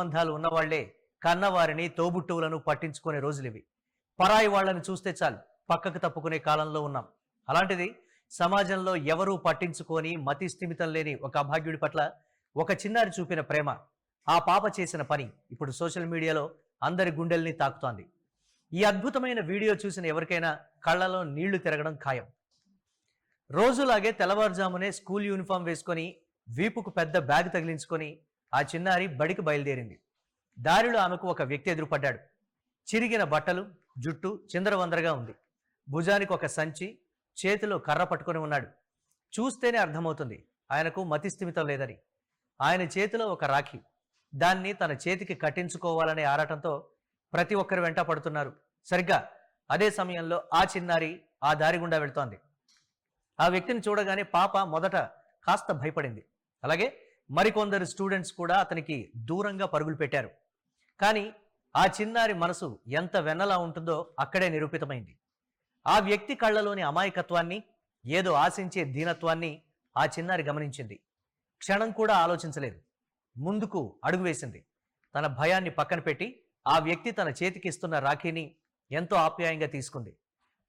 సంబంధాలు ఉన్నవాళ్లే కన్నవారిని తోబుట్టువులను పట్టించుకునే రోజులివి. పరాయి వాళ్ళని చూస్తే చాలు పక్కకు తప్పుకునే కాలంలో ఉన్నాం. అలాంటిది సమాజంలో ఎవరూ పట్టించుకొని మతి స్థిమితం లేని ఒక అభాగ్యుడి పట్ల ఒక చిన్నారి చూపిన ప్రేమ, ఆ పాప చేసిన పని ఇప్పుడు సోషల్ మీడియాలో అందరి గుండెల్ని తాకుతోంది. ఈ అద్భుతమైన వీడియో చూసిన ఎవరికైనా కళ్ళలో నీళ్లు తిరగడం ఖాయం. రోజులాగే తెల్లవారుజామునే స్కూల్ యూనిఫామ్ వేసుకొని వీపుకు పెద్ద బ్యాగ్ తగిలించుకొని ఆ చిన్నారి బడికి బయలుదేరింది. దారిలో ఆమెకు ఒక వ్యక్తి ఎదురుపడ్డాడు. చిరిగిన బట్టలు, జుట్టు చిందరవందరగా ఉంది. భుజానికి ఒక సంచి, చేతిలో కర్ర పట్టుకొని ఉన్నాడు. చూస్తేనే అర్థమవుతుంది ఆయనకు మతిస్థిమితం లేదని. ఆయన చేతిలో ఒక రాఖీ, దాన్ని తన చేతికి కట్టించుకోవాలనే ఆరాటంతో ప్రతి ఒక్కరు వెంట పడుతున్నారు. సరిగ్గా అదే సమయంలో ఆ చిన్నారి ఆ దారి గుండా వెళ్తోంది. ఆ వ్యక్తిని చూడగానే పాప మొదట కాస్త భయపడింది. అలాగే మరికొందరు స్టూడెంట్స్ కూడా అతనికి దూరంగా పరుగులు పెట్టారు. కానీ ఆ చిన్నారి మనసు ఎంత వెన్నలా ఉంటుందో అక్కడే నిరూపితమైంది. ఆ వ్యక్తి కళ్ళలోని అమాయకత్వాన్ని, ఏదో ఆశించే దీనత్వాన్ని ఆ చిన్నారి గమనించింది. క్షణం కూడా ఆలోచించలేదు, ముందుకు అడుగు వేసింది. తన భయాన్ని పక్కన పెట్టి ఆ వ్యక్తి తన చేతికి ఇస్తున్న రాఖీని ఎంతో ఆప్యాయంగా తీసుకుంది.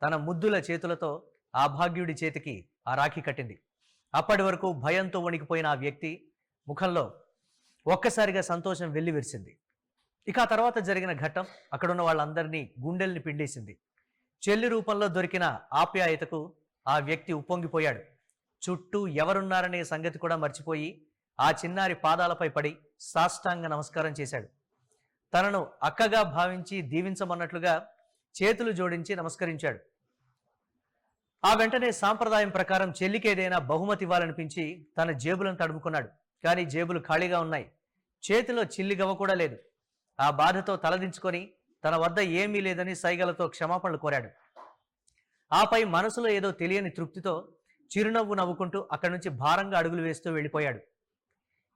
తన ముద్దుల చేతులతో ఆ భాగ్యుడి చేతికి ఆ రాఖీ కట్టింది. అప్పటి వరకు భయంతో వణికిపోయిన ఆ వ్యక్తి ముఖంలో ఒక్కసారిగా సంతోషం వెల్లివిరిసింది. ఇక ఆ తర్వాత జరిగిన ఘట్టం అక్కడున్న వాళ్ళందరినీ గుండెల్ని పిండేసింది. చెల్లి రూపంలో దొరికిన ఆప్యాయతకు ఆ వ్యక్తి ఉప్పొంగిపోయాడు. చుట్టూ ఎవరున్నారనే సంగతి కూడా మర్చిపోయి ఆ చిన్నారి పాదాలపై పడి సాష్టాంగ నమస్కారం చేశాడు. తనను అక్కగా భావించి దీవించమన్నట్లుగా చేతులు జోడించి నమస్కరించాడు. ఆ వెంటనే సాంప్రదాయం ప్రకారం చెల్లికి ఏదైనా బహుమతి ఇవ్వాలనిపించి తన జేబులను తడుముకున్నాడు. కానీ జేబులు ఖాళీగా ఉన్నాయి. చేతిలో చిల్లిగవ్వ కూడా లేదు. ఆ బాధతో తలదించుకొని తన వద్ద ఏమీ లేదని సైగలతో క్షమాపణలు కోరాడు. ఆపై మనసులో ఏదో తెలియని తృప్తితో చిరునవ్వు నవ్వుకుంటూ అక్కడి నుంచి భారంగా అడుగులు వేస్తూ వెళ్ళిపోయాడు.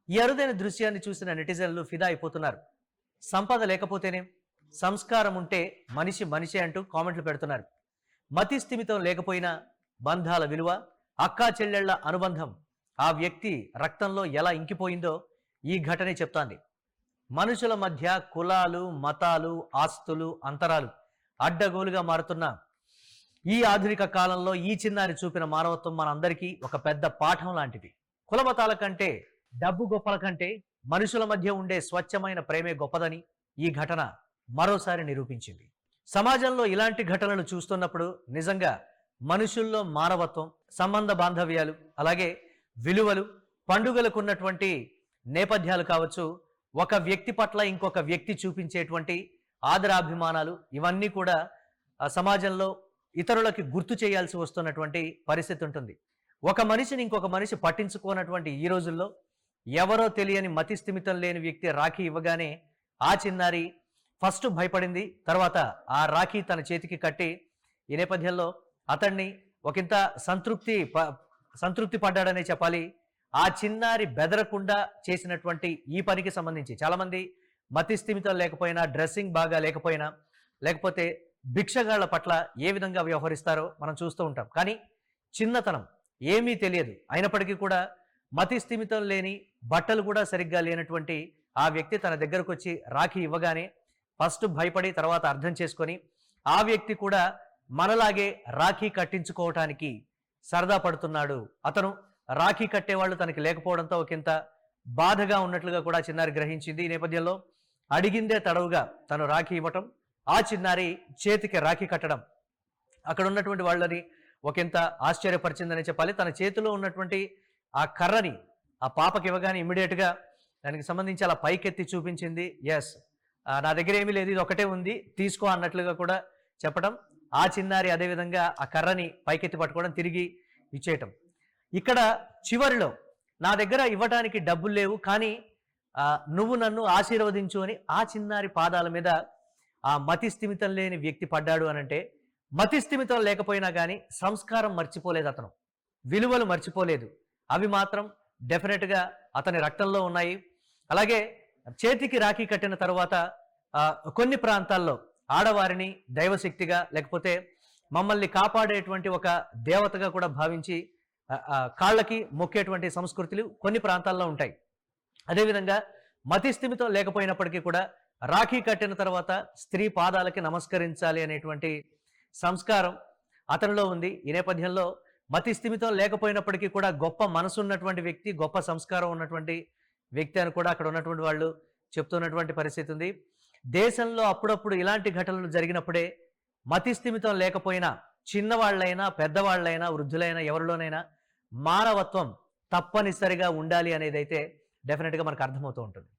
ఈ అరుదైన దృశ్యాన్ని చూసిన నెటిజన్లు ఫిదా అయిపోతున్నారు. సంపద లేకపోతేనే, సంస్కారం ఉంటే మనిషి మనిషే అంటూ కామెంట్లు పెడుతున్నారు. మతి స్థిమితం లేకపోయినా బంధాల విలువ, అక్కా చెల్లెళ్ల అనుబంధం ఆ వ్యక్తి రక్తంలో ఎలా ఇంకిపోయిందో ఈ ఘటనే చెప్తాంది. మనుషుల మధ్య కులాలు, మతాలు, ఆస్తులు, అంతరాలు అడ్డగోలుగా మారుతున్న ఈ ఆధునిక కాలంలో ఈ చిన్నారి చూపిన మానవత్వం మనందరికీ ఒక పెద్ద పాఠం లాంటిది. కులమతాల కంటే, డబ్బు గొప్పల కంటే మనుషుల మధ్య ఉండే స్వచ్ఛమైన ప్రేమే గొప్పదని ఈ ఘటన మరోసారి నిరూపించింది. సమాజంలో ఇలాంటి ఘటనలు చూస్తున్నప్పుడు నిజంగా మనుషుల్లో మానవత్వం, సంబంధ బాంధవ్యాలు, అలాగే విలువలు, పండుగలకు ఉన్నటువంటి నేపథ్యాలు కావచ్చు, ఒక వ్యక్తి పట్ల ఇంకొక వ్యక్తి చూపించేటువంటి ఆదరాభిమానాలు, ఇవన్నీ కూడా సమాజంలో ఇతరులకి గుర్తు చేయాల్సి వస్తున్నటువంటి పరిస్థితి ఉంటుంది. ఒక మనిషిని ఇంకొక మనిషి పట్టించుకోనటువంటి ఈ రోజుల్లో ఎవరో తెలియని మతి స్థిమితం లేని వ్యక్తి రాఖీ ఇవ్వగానే ఆ చిన్నారి ఫస్ట్ భయపడింది. తర్వాత ఆ రాఖీ తన చేతికి కట్టి ఈ నేపథ్యంలో అతన్ని ఒకంత సంతృప్తి పడ్డాడనే చెప్పాలి. ఆ చిన్నారి బెదరకుండా చేసినటువంటి ఈ పనికి సంబంధించి చాలామంది మతి స్థిమితం లేకపోయినా, డ్రెస్సింగ్ బాగా లేకపోయినా, లేకపోతే భిక్షగాళ్ల పట్ల ఏ విధంగా వ్యవహరిస్తారో మనం చూస్తూ ఉంటాం. కానీ చిన్నతనం, ఏమీ తెలియదు, అయినప్పటికీ కూడా మతి స్థిమితం లేని, బట్టలు కూడా సరిగ్గా లేనటువంటి ఆ వ్యక్తి తన దగ్గరకు వచ్చి రాఖీ ఇవ్వగానే ఫస్ట్ భయపడి తర్వాత అర్థం చేసుకొని ఆ వ్యక్తి కూడా మనలాగే రాఖీ కట్టించుకోవటానికి సరదా పడుతున్నాడు. అతను రాఖీ కట్టేవాళ్ళు తనకి లేకపోవడంతో ఒకంత బాధగా ఉన్నట్లుగా కూడా చిన్నారి గ్రహించింది. ఈ నేపథ్యంలో అడిగిందే తడవుగా తను రాఖీ ఇవ్వటం, ఆ చిన్నారి చేతికి రాఖీ కట్టడం అక్కడ ఉన్నటువంటి వాళ్ళని ఒకంత ఆశ్చర్యపరిచిందని చెప్పాలి. తన చేతిలో ఉన్నటువంటి ఆ కర్రని ఆ పాపకి ఇవ్వగానే ఇమ్మీడియట్గా దానికి సంబంధించి అలా పైకెత్తి చూపించింది. ఎస్, నా దగ్గర ఏమీ లేదు, ఇది ఒకటే ఉంది, తీసుకో అన్నట్లుగా కూడా చెప్పడం. ఆ చిన్నారి అదేవిధంగా ఆ కర్రని పైకెత్తి పట్టుకోవడం, తిరిగి ఇచ్చేయటం. ఇక్కడ చివరిలో నా దగ్గర ఇవ్వటానికి డబ్బులు లేవు, కానీ నువ్వు నన్ను ఆశీర్వదించు అని ఆ చిన్నారి పాదాల మీద ఆ మతి స్థిమితం లేని వ్యక్తి పడ్డాడు అనంటే, మతి స్థిమితం లేకపోయినా కానీ సంస్కారం మర్చిపోలేదు, అతను విలువలు మర్చిపోలేదు. అవి మాత్రం డెఫినెట్గా అతని రక్తంలో ఉన్నాయి. అలాగే చేతికి రాఖీ కట్టిన తర్వాత కొన్ని ప్రాంతాల్లో ఆడవారిని దైవశక్తిగా, లేకపోతే మమ్మల్ని కాపాడేటువంటి ఒక దేవతగా కూడా భావించి కాళ్ళకి మొక్కేటువంటి సంస్కృతులు కొన్ని ప్రాంతాల్లో ఉంటాయి. అదేవిధంగా మతి స్థిమితం లేకపోయినప్పటికీ కూడా రాఖీ కట్టిన తర్వాత స్త్రీ పాదాలకి నమస్కరించాలి అనేటువంటి సంస్కారం అతనిలో ఉంది. ఈ నేపథ్యంలో మతి స్థిమితం లేకపోయినప్పటికీ కూడా గొప్ప మనసు ఉన్నటువంటి వ్యక్తి, గొప్ప సంస్కారం ఉన్నటువంటి వ్యక్తి అని కూడా అక్కడ ఉన్నటువంటి వాళ్ళు చెప్తున్నటువంటి పరిస్థితి ఉంది. దేశంలో అప్పుడప్పుడు ఇలాంటి ఘటనలు జరిగినప్పుడే మతి స్థిమితం లేకపోయినా చిన్నవాళ్ళైనా, పెద్దవాళ్ళైనా, వృద్ధులైనా, ఎవరిలోనైనా మానవత్వం తప్పనిసరిగా ఉండాలి అనేదైతే డెఫినెట్గా మనకు అర్థమవుతూ ఉంటుంది.